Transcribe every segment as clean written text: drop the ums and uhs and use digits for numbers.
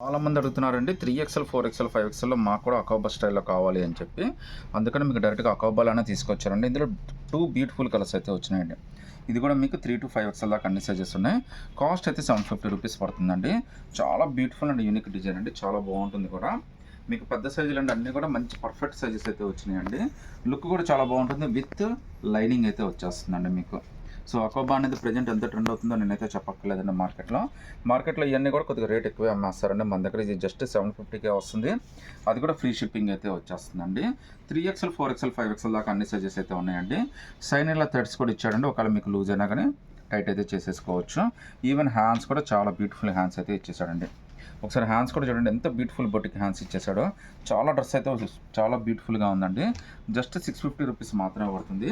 చాలామంది అడుగుతున్నారండి 3XL, 4XL, 5XLలో మాకు కూడా అకోబా స్టైల్‌లో కావాలి అని చెప్పి. అందుకని మీకు డైరెక్ట్‌గా అకోబాలోనే తీసుకొచ్చారండి. ఇందులో 2 బ్యూటిఫుల్ కలర్స్ అయితే వచ్చినాయండి. ఇది కూడా మీకు 3-5XL దాకా అన్ని సైజెస్ ఉన్నాయి. కాస్ట్ అయితే రూ. 750 పడుతుందండి. చాలా బ్యూటిఫుల్ అండ్ యూనిక్ డిజైన్ అండి. చాలా బాగుంటుంది కూడా. మీకు పెద్ద సైజులు అండి అన్నీ కూడా మంచి పర్ఫెక్ట్ సైజెస్ అయితే వచ్చినాయండి. లుక్ కూడా చాలా బాగుంటుంది. విత్ లైనింగ్ అయితే వచ్చేస్తుందండి మీకు. సో అకోబా అనేది ప్రెజెంట్ ఎంత ట్రెండ్ అవుతుందో నేనైతే చెప్పక్కర్లేదండి మార్కెట్లో ఇవన్నీ కూడా కొద్దిగా రేట్ ఎక్కువే అమ్మేస్తారండి. మన దగ్గర ఇది జస్ట్ 750కే వస్తుంది. అది కూడా ఫ్రీ షిప్పింగ్ అయితే వచ్చేస్తుందండి. 3XL, 4XL, 5XL దాకా అన్ని సైజెస్ అయితే ఉన్నాయండి. సైన్ ఇలా థ్రెడ్స్ కూడా ఇచ్చాడండి. ఒకవేళ మీకు లూజ్ అయినా కానీ టైట్ అయితే చేసేసుకోవచ్చు. ఈవెన్ హ్యాండ్స్ కూడా చాలా బ్యూటిఫుల్ హ్యాండ్స్ అయితే ఇచ్చేసాడండి. ఒకసారి హ్యాండ్స్ కూడా చూడండి ఎంత బ్యూటిఫుల్ బొటిక్ హ్యాండ్స్ ఇచ్చేసాడో. చాలా డ్రెస్ అయితే చాలా బ్యూటిఫుల్గా ఉందండి. జస్ట్ రూ. 650 మాత్రమే పడుతుంది.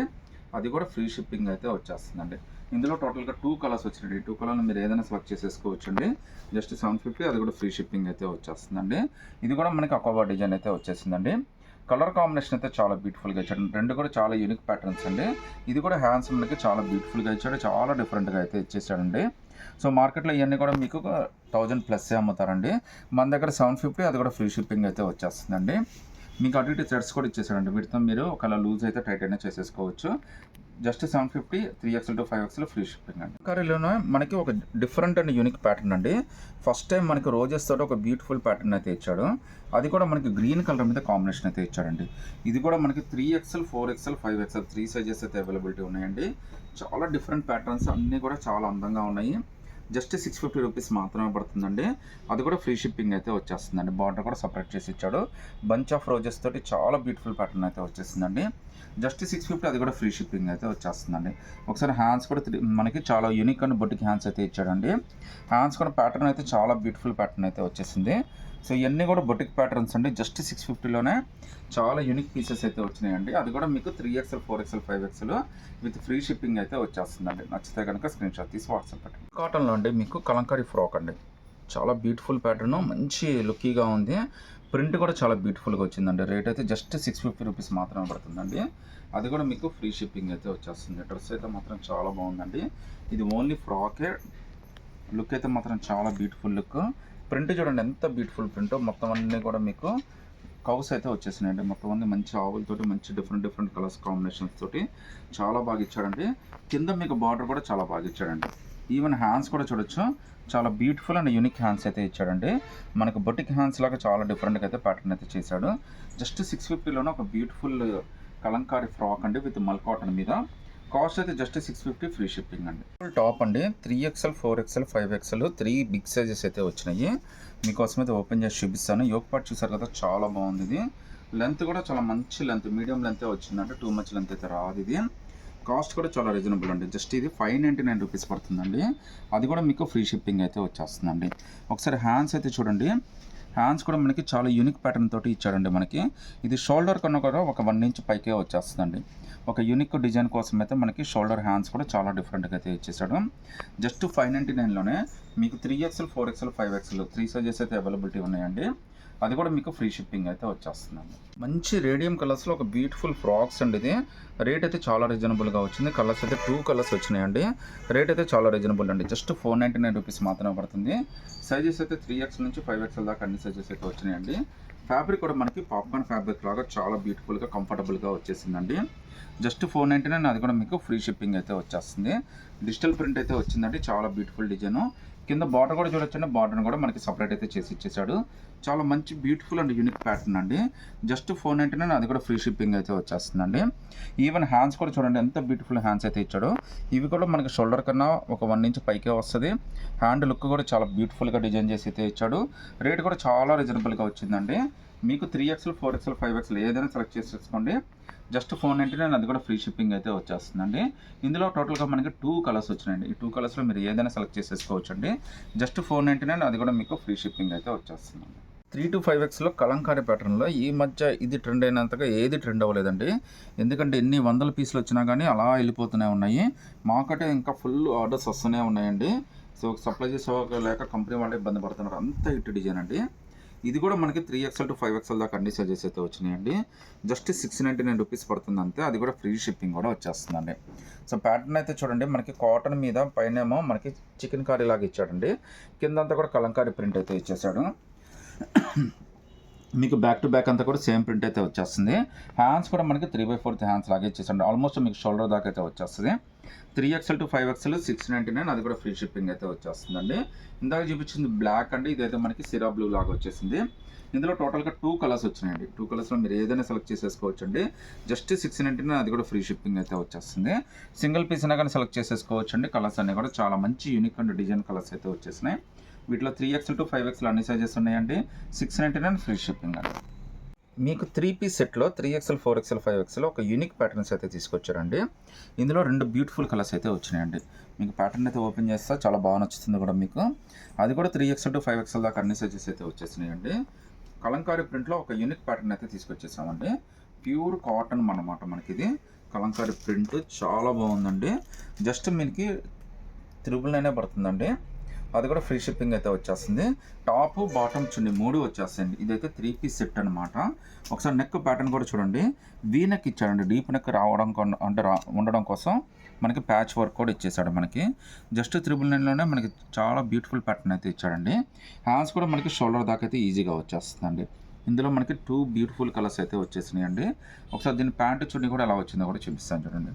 అది కూడా ఫ్రీ షిప్పింగ్ అయితే వచ్చేస్తుందండి. ఇందులో టోటల్గా 2 కలర్స్ వచ్చినాయి. 2 కలర్లు మీరు ఏదైనా సెలెక్ట్ చేసేసుకోవచ్చండి. జస్ట్ 750, అది కూడా ఫ్రీ షిప్పింగ్ అయితే వచ్చేస్తుందండి. ఇది కూడా మనకి అకోబా డిజైన్ అయితే వచ్చేసిందండి. కలర్ కాంబినేషన్ అయితే చాలా బ్యూటిఫుల్గా ఇచ్చాడు. రెండు కూడా చాలా యూనిక్ ప్యాటర్న్స్ అండి. ఇది కూడా హ్యాండ్స్ మనకి చాలా బ్యూటిఫుల్గా ఇచ్చాడు. చాలా డిఫరెంట్గా అయితే ఇచ్చేసాడండి. సో మార్కెట్లో ఇవన్నీ కూడా మీకు 1000+ అమ్ముతారండి. మన దగ్గర 750, అది కూడా ఫ్రీ షిప్పింగ్ అయితే వచ్చేస్తుందండి. మీకు అటు ఇటు థ్రెడ్స్ కూడా ఇచ్చేసాడండి. వీటితో మీరు ఒకవేళ లూజ్ అయితే టైట్ అయినా చేసేసుకోవచ్చు. Just 750, 3XL to 5XL free shipping అండి. కర్రీలోనే మనకి ఒక డిఫరెంట్ అండ్ యూనిక్ ప్యాటర్న్ అండి. ఫస్ట్ టైం మనకి రోజెస్ తోటి ఒక బ్యూటిఫుల్ ప్యాటర్న్ అయితే ఇచ్చాడు. అది కూడా మనకి గ్రీన్ కలర్ మీద కాంబినేషన్ అయితే ఇచ్చాడండి. ఇది కూడా మనకి 3XL, 4XL, 5XL 3 సైజెస్ అయితే అవైలబిలిటీ ఉన్నాయండి. చాలా డిఫరెంట్ ప్యాటర్న్స్ అన్నీ కూడా చాలా అందంగా ఉన్నాయి. జస్ట్ రూ. 650 మాత్రమే పడుతుందండి. అది కూడా ఫ్రీ షిప్పింగ్ అయితే వచ్చేస్తుందండి. బార్డర్ కూడా సపరేట్ చేసి ఇచ్చాడు. బంచ్ ఆఫ్ రోజెస్ తోటి చాలా బ్యూటిఫుల్ ప్యాటర్న్ అయితే వచ్చేసిందండి. జస్ట్ 650, అది కూడా ఫ్రీ షిప్పింగ్ అయితే వచ్చేస్తుందండి. ఒకసారి హ్యాండ్స్ కూడా మనకి చాలా యూనిక్ అండ్ బొటిక్ హ్యాండ్స్ అయితే ఇచ్చాడండి. హ్యాండ్స్ కూడా ప్యాటర్న్ అయితే చాలా బ్యూటిఫుల్ ప్యాటర్న్ అయితే వచ్చేసింది. సో ఇవన్నీ కూడా బొటిక్ ప్యాటర్న్స్ అండి. జస్ట్ 650లోనే చాలా యూనిక్ పీసెస్ అయితే వచ్చినాయండి. అది కూడా మీకు 3XL, 4XL, 5XL with free shipping అయితే వచ్చేస్తుందండి. నచ్చితే కనుక స్క్రీన్ షాట్ తీసి వాట్సాప్ పెట్టండి. కాటన్లో అండి మీకు కలంకారీ ఫ్రాక్ అండి. చాలా బ్యూటిఫుల్ ప్యాటర్న్, మంచి లుక్కీగా ఉంది. ప్రింట్ కూడా చాలా బ్యూటిఫుల్గా వచ్చిందండి. రేట్ అయితే జస్ట్ రూ. 650 మాత్రమే పడుతుందండి. అది కూడా మీకు ఫ్రీ షిప్పింగ్ అయితే వచ్చేస్తుంది. డ్రెస్ అయితే మాత్రం చాలా బాగుందండి. ఇది ఓన్లీ ఫ్రాకే. లుక్ అయితే మాత్రం చాలా బ్యూటిఫుల్ లుక్. ప్రింట్ చూడండి ఎంత బ్యూటిఫుల్ ప్రింట్. మొత్తం అన్నీ కూడా మీకు కౌస్ అయితే వచ్చేసినాయండి. మొత్తం అన్ని మంచి ఆవులతోటి మంచి డిఫరెంట్ కలర్స్ కాంబినేషన్స్ తోటి చాలా బాగా ఇచ్చాడండి. కింద మీకు బార్డర్ కూడా చాలా బాగా ఇచ్చాడండి. ఈవెన్ హ్యాండ్స్ కూడా చూడొచ్చు. చాలా బ్యూటిఫుల్ అండ్ యూనిక్ హ్యాండ్స్ అయితే ఇచ్చాడండి. మనకు బొటిక్ హ్యాండ్స్ లాగా చాలా డిఫరెంట్గా అయితే ప్యాటర్న్ అయితే చేశాడు. జస్ట్ 650లోనే ఒక బ్యూటిఫుల్ కలంకారీ ఫ్రాక్ అండి విత్ మల్ కాటన్ మీద. కాస్ట్ అయితే జస్ట్ 650 ఫ్రీ షిప్పింగ్ అండి. టాప్ అండి 3XL, 4XL, 5XL 3 big sizes అయితే వచ్చినాయి. మీకోసం అయితే ఓపెన్ చేసి చూపిస్తాను. యోక్ పార్ట్ చూసారు కదా, చాలా బాగుంది. ఇది లెంత్ కూడా చాలా మంచి లెంత్, మీడియం లెంతే వచ్చిందంటే టూ మచ్ లెంత్ అయితే రాదు. ఇది కాస్ట్ కూడా చాలా రీజనబుల్ అండి. జస్ట్ ఇది రూ. 599 పడుతుందండి. అది కూడా మీకు ఫ్రీ షిప్పింగ్ అయితే వచ్చేస్తుందండి. ఒకసారి హ్యాండ్స్ అయితే చూడండి. హ్యాండ్స్ కూడా మనకి చాలా యూనిక్ ప్యాటర్న్ తోటి ఇచ్చాడండి. మనకి ఇది షోల్డర్ కన్నా కూడా ఒక 1 ఇంచ్ పైకే వచ్చేస్తుందండి. ఒక యూనిక్ డిజైన్ కోసం అయితే మనకి షోల్డర్ హ్యాండ్స్ కూడా చాలా డిఫరెంట్గా అయితే ఇచ్చేసాడు. జస్ట్ 599లోనే మీకు 3XL, 4XL, 5XL 3 సైజెస్ అయితే అవైలబిలిటీ ఉన్నాయండి. అది కూడా మీకు ఫ్రీ షిప్పింగ్ అయితే వచ్చేస్తుందండి. మంచి రేడియం కలర్స్లో ఒక బ్యూటిఫుల్ ఫ్రాక్స్ అండి. ఇది రేట్ అయితే చాలా రీజనబుల్గా వచ్చింది. కలర్స్ అయితే 2 కలర్స్ వచ్చినాయండి. రేట్ అయితే చాలా రీజనబుల్ అండి. జస్ట్ రూ. 499 మాత్రమే పడుతుంది. సైజెస్ అయితే 3XL నుంచి 5XL దాకా అన్ని సైజెస్ అయితే వచ్చినాయండి. ఫ్యాబ్రిక్ కూడా మనకి పాప్కార్న్ ఫ్యాబ్రిక్ లాగా చాలా బ్యూటిఫుల్గా కంఫర్టబుల్గా వచ్చేసిందండి. జస్ట్ 499, అది కూడా మీకు ఫ్రీ షిప్పింగ్ అయితే వచ్చేస్తుంది. డిజిటల్ ప్రింట్ అయితే వచ్చిందండి. చాలా బ్యూటిఫుల్ డిజైన్. కింద బార్డర్ కూడా చూడొచ్చండి. బార్డర్ని కూడా మనకి సపరేట్ అయితే చేసి ఇచ్చేసాడు. చాలా మంచి బ్యూటిఫుల్ అండ్ యూనిక్ ప్యాటర్న్ అండి. జస్ట్ 499, అది కూడా ఫ్రీ షిప్పింగ్ అయితే వచ్చేస్తుందండి. ఈవెన్ హ్యాండ్స్ కూడా చూడండి ఎంత బ్యూటిఫుల్ హ్యాండ్స్ అయితే ఇచ్చాడు. ఇవి కూడా మనకి షోల్డర్ కన్నా ఒక 1 ఇంచ్ పైకే వస్తుంది. హ్యాండ్ లుక్ కూడా చాలా బ్యూటిఫుల్గా డిజైన్ చేసి అయితే ఇచ్చాడు. రేట్ కూడా చాలా రీజనబుల్గా వచ్చిందండి. మీకు 3XL, 4XL, 5XL ఏదైనా సెలెక్ట్ చేసేసుకోండి. జస్ట్ 499, అది కూడా ఫ్రీ షిప్పింగ్ అయితే వచ్చేస్తుందండి. ఇందులో టోటల్గా మనకి 2 కలర్స్ వచ్చినాయండి. ఈ 2 కలర్స్లో మీరు ఏదైనా సెలెక్ట్ చేసేసుకోవచ్చు అండి. జస్ట్ 499, అది కూడా మీకు ఫ్రీ షిప్పింగ్ అయితే వచ్చేస్తుందండి. 3-5Xలో కలంకారీ ప్యాటర్న్లో ఈ మధ్య ఇది ట్రెండ్ అయినంతగా ఏది ట్రెండ్ అవ్వలేదండి. ఎందుకంటే ఎన్ని వందల పీసులు వచ్చినా కానీ అలా వెళ్ళిపోతూనే ఉన్నాయి. మాకైతే ఇంకా ఫుల్ ఆర్డర్స్ వస్తూనే ఉన్నాయండి. సో సప్లై చేసుకోలేక కంపెనీ వాళ్ళు ఇబ్బంది పడుతున్నారు. అంత హిట్ డిజైన్ అండి. ఇది కూడా మనకి 3XL to 5XL దాకా అన్ని సైజెస్ అయితే వచ్చినాయండి. జస్ట్ రూ. 699 పడుతుంది అంతే. అది కూడా ఫ్రీ షిప్పింగ్ కూడా వచ్చేస్తుందండి. సో ప్యాటర్న్ అయితే చూడండి, మనకి కాటన్ మీద పైనేమో మనకి చికెన్ కర్రీ లాగా ఇచ్చాడండి. కిందంతా కూడా కలంకారీ ప్రింట్ అయితే ఇచ్చేసాడు. మీకు బ్యాక్ టు బ్యాక్ అంతా కూడా సేమ్ ప్రింట్ అయితే వచ్చేస్తుంది. హ్యాండ్స్ కూడా మనకి 3/4 హ్యాండ్స్ లాగే ఇచ్చేసండి. ఆల్మోస్ట్ మీకు షోల్డర్ దాకా అయితే వచ్చేస్తుంది. 3XL to 5XL 699, అది కూడా ఫ్రీ షిప్పింగ్ అయితే వచ్చేస్తుందండి. ఇందాక చూపించింది బ్లాక్ అండి, ఇదైతే మనకి సిరా బ్లూ లాగా వచ్చేసింది. ఇందులో టోటల్గా 2 కలర్స్ వచ్చినాయండి. 2 కలర్స్లో మీరు ఏదైనా సెలెక్ట్ చేసేసుకోవచ్చు అండి. జస్ట్ 699, అది కూడా ఫ్రీ షిప్పింగ్ అయితే వచ్చేస్తుంది. సింగిల్ పీస్ అయినా కానీ సెలెక్ట్ చేసేసుకోవచ్చు అండి. కలర్స్ అన్నీ కూడా చాలా మంచి యూనిక్ అండ్ డిజైన్ కలర్స్ అయితే వచ్చేసినాయి. వీటిలో 3XL to 5XL అన్ని సైజెస్ ఉన్నాయండి. 699 ఫ్రీ షిప్పింగ్ అండి. మీకు 3 పీస్ సెట్లో 3XL, 4XL, 5XL ఒక యూనిక్ ప్యాటర్న్స్ అయితే తీసుకొచ్చారండి. ఇందులో 2 బ్యూటిఫుల్ కలర్స్ అయితే వచ్చినాయండి. మీకు ప్యాటర్న్ అయితే ఓపెన్ చేస్తా, చాలా బాగా నచ్చుతుంది కూడా మీకు. అది కూడా 3XL to 5XL దాకా అన్ని సైజెస్ అయితే వచ్చేసినాయండి. కలంకారీ ప్రింట్లో ఒక యూనిక్ ప్యాటర్న్ అయితే తీసుకొచ్చేసామండి. ప్యూర్ కాటన్ అన్నమాట మనకి ఇది. కలంకారీ ప్రింట్ చాలా బాగుందండి. జస్ట్ మీకు 999 పడుతుందండి. అది కూడా ఫ్రీ షిప్పింగ్ అయితే వచ్చేస్తుంది. టాప్ బాటమ్ చున్నీ 3 వచ్చేస్తాయండి. ఇదైతే 3 పీస్ సెట్ అనమాట. ఒకసారి నెక్ ప్యాటర్న్ కూడా చూడండి. వీ నెక్ ఇచ్చాడండి. డీప్ నెక్ రావడం ఉండడం కోసం మనకి ప్యాచ్ వర్క్ కూడా ఇచ్చేసాడు. మనకి జస్ట్ 999లోనే మనకి చాలా బ్యూటిఫుల్ ప్యాటర్న్ అయితే ఇచ్చాడండి. హ్యాండ్స్ కూడా మనకి షోల్డర్ దాకా అయితే ఈజీగా వచ్చేస్తుందండి. ఇందులో మనకి 2 బ్యూటిఫుల్ కలర్స్ అయితే వచ్చేసినాయండి. ఒకసారి దీని ప్యాంట్ చున్నీ కూడా ఎలా వచ్చిందో కూడా చూపిస్తాను చూడండి.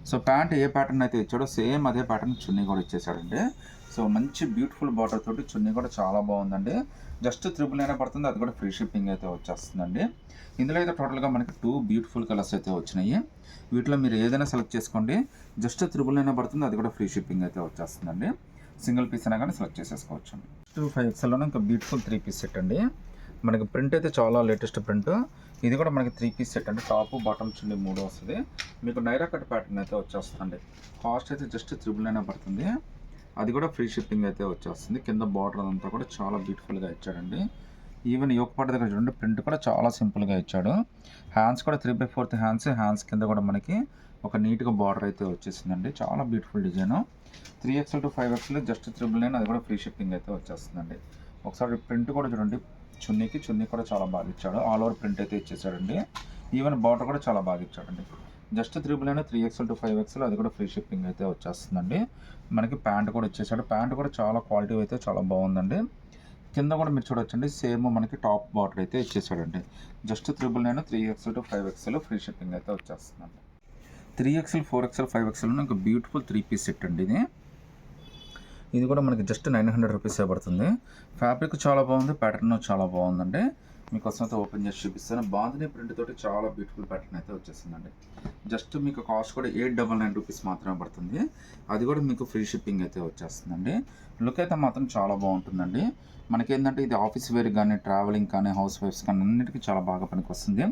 సో ప్యాంట్ ఏ ప్యాటర్న్ అయితే ఇచ్చాడో సేమ్ అదే ప్యాటర్న్ చున్నీ కూడా ఇచ్చేసాడండి. సో మంచి బ్యూటిఫుల్ బార్డర్ తోటి చున్నీ కూడా చాలా బాగుందండి. జస్ట్ 999 పడుతుంది. అది కూడా ఫ్రీ షిప్పింగ్ అయితే వచ్చేస్తుందండి. ఇందులో అయితే టోటల్గా మనకి 2 బ్యూటిఫుల్ కలర్స్ అయితే వచ్చినాయి. వీటిలో మీరు ఏదైనా సెలెక్ట్ చేసుకోండి. జస్ట్ 999 పడుతుంది. అది కూడా ఫ్రీ షిప్పింగ్ అయితే వచ్చేస్తుందండి. సింగిల్ పీస్ అయినా కానీ సెలెక్ట్ చేసేసుకోవచ్చు. 5XLలోనే ఇంకా బ్యూటిఫుల్ 3 పీస్ సెట్ అండి. మనకి ప్రింట్ అయితే చాలా లేటెస్ట్ ప్రింట్. ఇది కూడా మనకి 3 పీస్ సెట్ అండి. టాప్ బాటమ్ చున్నీ 3 వస్తుంది. మీకు నైరా కట్ ప్యాటర్న్ అయితే వచ్చేస్తుందండి. కాస్ట్ అయితే జస్ట్ 999 పడుతుంది. అది కూడా ఫ్రీ షిప్పింగ్ అయితే వచ్చేస్తుంది. కింద బార్డర్ అంతా కూడా చాలా బ్యూటిఫుల్గా ఇచ్చాడండి. ఈవెన్ యోగపాట దగ్గర చూడండి, ప్రింట్ కూడా చాలా సింపుల్గా ఇచ్చాడు. హ్యాండ్స్ కూడా 3/4 హ్యాండ్స్ కింద కూడా మనకి ఒక నీట్గా బార్డర్ అయితే వచ్చేసిందండి. చాలా beautiful design. 3XL to 5XL just 999, అది కూడా ఫ్రీ షిప్పింగ్ అయితే వచ్చేస్తుందండి. ఒకసారి ప్రింట్ కూడా చూడండి. చున్నీ కూడా చాలా బాగా ఇచ్చాడు. ఆల్ ఓవర్ ప్రింట్ అయితే ఇచ్చేసాడండి. ఈవెన్ బార్డర్ కూడా చాలా బాగా ఇచ్చాడండి. జస్ట్ 999, 3XL to 5XL, అది కూడా ఫ్రీ షిప్పింగ్ అయితే వచ్చేస్తుందండి. మనకి ప్యాంట్ కూడా ఇచ్చేసాడు. ప్యాంట్ కూడా చాలా క్వాలిటీ అయితే చాలా బాగుందండి. కింద కూడా మీరు చూడొచ్చండి, సేమ్ మనకి టాప్ బార్డర్ అయితే ఇచ్చేసాడండి. Just 999, 3XL to 5XL free shipping అయితే వచ్చేస్తుందండి. 3XL, 4XL, 5XL ఇంకా బ్యూటిఫుల్ 3 పీస్ సెట్ అండి ఇది. ఇది కూడా మనకి జస్ట్ 900 రూపీసే పడుతుంది. ఫ్యాబ్రిక్ చాలా బాగుంది, ప్యాటర్న్ చాలా బాగుందండి. మీకోసం అయితే ఓపెన్ చేసి చూపిస్తాను. బాందిని ప్రింట్ తోటి చాలా బ్యూటిఫుల్ ప్యాటర్న్ అయితే వచ్చేసిందండి. జస్ట్ మీకు కాస్ట్ కూడా 899 రూపీస్ మాత్రమే పడుతుంది. అది కూడా మీకు ఫ్రీ షిప్పింగ్ అయితే వచ్చేస్తుందండి. లుక్ అయితే మాత్రం చాలా బాగుంటుందండి. మనకేంటంటే ఇది ఆఫీస్ వేర్ కానీ, ట్రావెలింగ్ కానీ, హౌస్ వైఫ్స్ కానీ అన్నిటికీ చాలా బాగా పనికి వస్తుంది.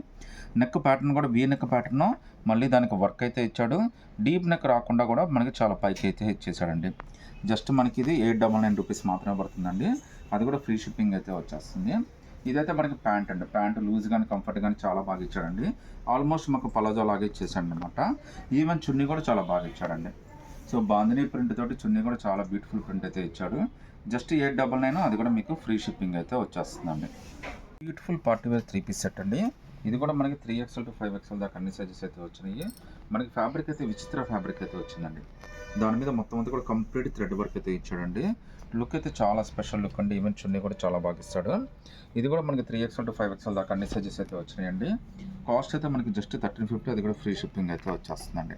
నెక్ ప్యాటర్న్ కూడా వీ నెక్ ప్యాటర్న్, మళ్ళీ దానికి వర్క్ అయితే ఇచ్చాడు. డీప్ నెక్ రాకుండా కూడా మనకి చాలా పైకి అయితే ఇచ్చేసాడండి. జస్ట్ మనకి ఇది 899 రూపీస్ మాత్రమే పడుతుందండి. అది కూడా ఫ్రీ షిప్పింగ్ అయితే వచ్చేస్తుంది. ఇదైతే మనకి ప్యాంట్ అండి. ప్యాంట్ లూజ్ కానీ కంఫర్ట్ కానీ చాలా బాగా ఇచ్చాడండి. ఆల్మోస్ట్ మాకు పలాజో లాగా ఇచ్చేసాడు అనమాట. ఈవెన్ చున్నీ కూడా చాలా బాగా ఇచ్చాడండి. సో బాందిని ప్రింట్ తోటి చున్నీ కూడా చాలా బ్యూటిఫుల్ ప్రింట్ అయితే ఇచ్చాడు. జస్ట్ 899, అది కూడా మీకు ఫ్రీ షిప్పింగ్ అయితే వచ్చేస్తుందండి. Beautiful party wear 3 piece set అండి. ఇది కూడా మనకి 3XL to 5XL దాకా అన్ని సైజెస్ అయితే వచ్చినాయి. మనకి ఫ్యాబ్రిక్ అయితే విచిత్ర ఫ్యాబ్రిక్ అయితే వచ్చిందండి. దాని మీద మొత్తం అంతా కూడా కంప్లీట్ థ్రెడ్ వర్క్ అయితే ఇచ్చాడండి. లుక్ అయితే చాలా స్పెషల్ లుక్ అండి. ఈవెన్ చున్నీ కూడా చాలా బాగా ఇస్తాడు. ఇది కూడా మనకి 3XL to 5XL దాకా అన్ని సైజెస్ అయితే వచ్చినాయండి. కాస్ట్ అయితే మనకి జస్ట్ 1350, అది కూడా ఫ్రీ షిప్పింగ్ అయితే వచ్చేస్తుందండి.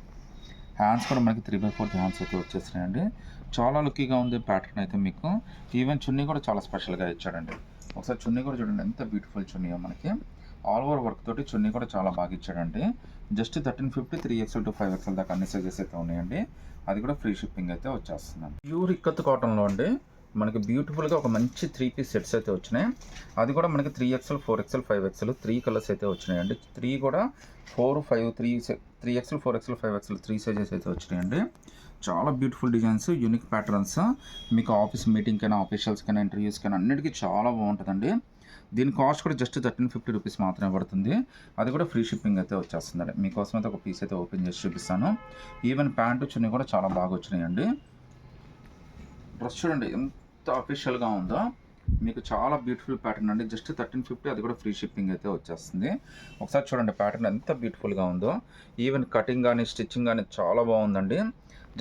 హ్యాండ్స్ కూడా మనకి 3/4 హ్యాండ్స్ అయితే వచ్చేసినాయండి. చాలా లుక్కీగా ఉంది ప్యాటర్న్ అయితే మీకు. ఈవెన్ చున్నీ కూడా చాలా స్పెషల్గా ఇచ్చాడండి. ఒకసారి చున్నీ కూడా చూడండి, ఎంత బ్యూటిఫుల్ చున్నీయో మనకి. ఆల్ ఓవర్ వర్క్ తోటి చున్నీ కూడా చాలా బాగా ఇచ్చాడండి. జస్ట్ 1350, 3XL to 5XL దాకా అన్ని సైజెస్ అయితే ఉన్నాయండి. అది కూడా ఫ్రీ షిప్పింగ్ అయితే వచ్చేస్తుందండి. ప్యూర్ ఇక్కత్ కాటన్లో అండి మనకి బ్యూటిఫుల్గా ఒక మంచి 3 పీస్ సెట్స్ అయితే వచ్చినాయి. అది కూడా మనకి 3XL, 4XL, 5XL 3 కలర్స్ అయితే వచ్చినాయండి. 3 కూడా 4, 5, 3XL, 4XL, 5XL 3 సైజెస్ అయితే వచ్చినాయండి. చాలా బ్యూటిఫుల్ డిజైన్స్, యూనిక్ ప్యాటర్న్స్. మీకు ఆఫీస్ మీటింగ్కైనా, ఆఫీషియల్స్కైనా, ఇంటర్వ్యూస్కైనా అన్నిటికీ చాలా బాగుంటుందండి. దీని కాస్ట్ కూడా జస్ట్ 1350 రూపీస్ మాత్రమే పడుతుంది. అది కూడా ఫ్రీ షిప్పింగ్ అయితే వచ్చేస్తుందండి. మీకోసం అయితే ఒక పీస్ అయితే ఓపెన్ చేసి చూపిస్తాను. ఈవెన్ ప్యాంటు చున్నీ కూడా చాలా బాగా వచ్చినాయండి. డ్రెస్ చూడండి ఎంత అఫీషియల్గా ఉందో. మీకు చాలా బ్యూటిఫుల్ ప్యాటర్న్ అండి. జస్ట్ 1350, అది కూడా ఫ్రీ షిప్పింగ్ అయితే వచ్చేస్తుంది. ఒకసారి చూడండి ప్యాటర్న్ ఎంత బ్యూటిఫుల్గా ఉందో. ఈవెన్ కటింగ్ కానీ, స్టిచ్చింగ్ కానీ చాలా బాగుందండి.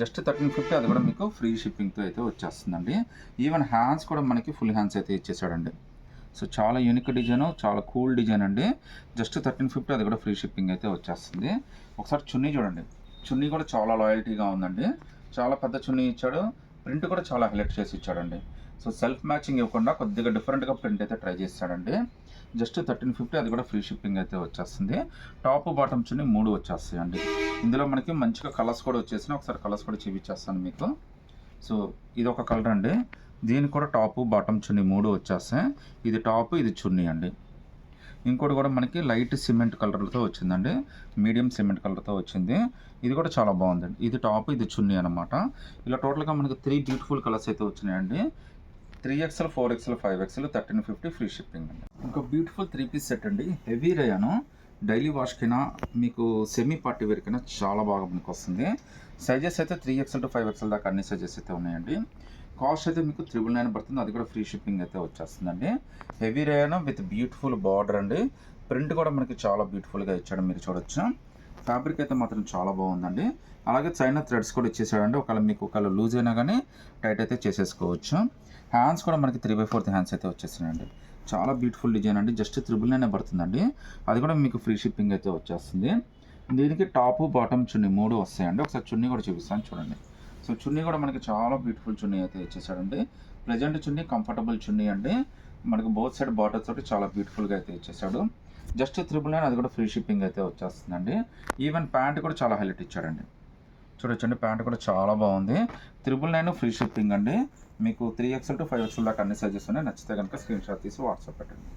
జస్ట్ 1350, అది కూడా మీకు ఫ్రీ షిప్పింగ్తో అయితే వచ్చేస్తుందండి. ఈవెన్ హ్యాండ్స్ కూడా మనకి ఫుల్ హ్యాండ్స్ అయితే ఇచ్చేసాడండి. సో చాలా యూనిక్ డిజైన్, చాలా కూల్ డిజైన్ అండి. జస్ట్ 1350, అది కూడా ఫ్రీ షిప్పింగ్ అయితే వచ్చేస్తుంది. ఒకసారి చున్నీ చూడండి, చున్నీ కూడా చాలా లాయల్టీగా ఉందండి. చాలా పెద్ద చున్నీ ఇచ్చాడు, ప్రింట్ కూడా చాలా హైలైట్ చేసి ఇచ్చాడండి. సో సెల్ఫ్ మ్యాచింగ్ ఇవ్వకుండా కొద్దిగా డిఫరెంట్గా ప్రింట్ అయితే ట్రై చేస్తాడండి. జస్ట్ 1350, అది కూడా ఫ్రీ షిప్పింగ్ అయితే వచ్చేస్తుంది. టాప్ బాటమ్ చున్నీ 3 వచ్చేస్తాయండి. ఇందులో మనకి మంచిగా కలర్స్ కూడా వచ్చేసినాయి. ఒకసారి కలర్స్ కూడా చూపించేస్తాను మీకు. సో ఇది ఒక కలర్ అండి, దీనికి కూడా టాపు బాటమ్ చున్నీ 3 వచ్చేస్తాయి. ఇది టాప్, ఇది చున్నీ అండి. ఇంకోటి కూడా మనకి లైట్ సిమెంట్ కలర్తో వచ్చిందండి, మీడియం సిమెంట్ కలర్తో వచ్చింది. ఇది కూడా చాలా బాగుందండి. ఇది టాప్, ఇది చున్నీ అనమాట. ఇలా టోటల్గా మనకి 3 బ్యూటిఫుల్ కలర్స్ అయితే వచ్చినాయండి. 3XL, 4XL, 5XL, 1350 free shipping అండి. ఇంకా బ్యూటిఫుల్ 3 పీస్ సెట్ అండి. హెవీ రేయాను, డైలీ వాష్కైనా మీకు సెమీ పార్టీ వేర్కైనా చాలా బాగా మీకు వస్తుంది. సైజెస్ అయితే 3XL to 5XL దాకా అన్ని సైజెస్ అయితే ఉన్నాయండి. కాస్ట్ అయితే మీకు 999 పడుతుంది, అది కూడా ఫ్రీ షిప్పింగ్ అయితే వచ్చేస్తుందండి. హెవీ రేయాను విత్ బ్యూటిఫుల్ బార్డర్ అండి. ప్రింట్ కూడా మనకి చాలా బ్యూటిఫుల్గా ఇచ్చాడు, మీరు చూడొచ్చు. ఫ్యాబ్రిక్ అయితే మాత్రం చాలా బాగుందండి. అలాగే చైనా థ్రెడ్స్ కూడా ఇచ్చేసాడండి. ఒకవేళ లూజ్ అయినా కానీ టైట్ అయితే చేసేసుకోవచ్చు. హ్యాండ్స్ కూడా మనకి 3/4 హ్యాండ్స్ అయితే వచ్చేసినాయండి. చాలా బ్యూటిఫుల్ డిజైన్ అండి. జస్ట్ 999 పడుతుందండి, అది కూడా మీకు ఫ్రీ షిప్పింగ్ అయితే వచ్చేస్తుంది. దీనికి టాపు బాటమ్ చున్నీ 3 వస్తాయండి. ఒకసారి చున్నీ కూడా చూపిస్తాను చూడండి. సో చున్నీ కూడా మనకి చాలా బ్యూటిఫుల్ చున్నీ అయితే ఇచ్చేసాడండి. ప్లెజెంట్ చున్నీ, కంఫర్టబుల్ చున్నీ అండి. మనకి బోత్ సైడ్ బార్డర్స్ తోటి చాలా బ్యూటిఫుల్గా అయితే ఇచ్చేసాడు. జస్ట్ 999, అది కూడా ఫ్రీ షిప్పింగ్ అయితే వచ్చేస్తుందండి. ఈవెన్ ప్యాంట్ కూడా చాలా హైలైట్ ఇచ్చాడండి. చూడొచ్చండి, ప్యాంట్ కూడా చాలా బాగుంది. 999 ఫ్రీ షిప్పింగ్ అండి. మీకు 3XL to 5XL దాకా అన్ని సైజెస్ ఉన్నాయి. నచ్చితే కనుక స్క్రీన్ షాట్ తీసి వాట్సాప్ పెట్టండి.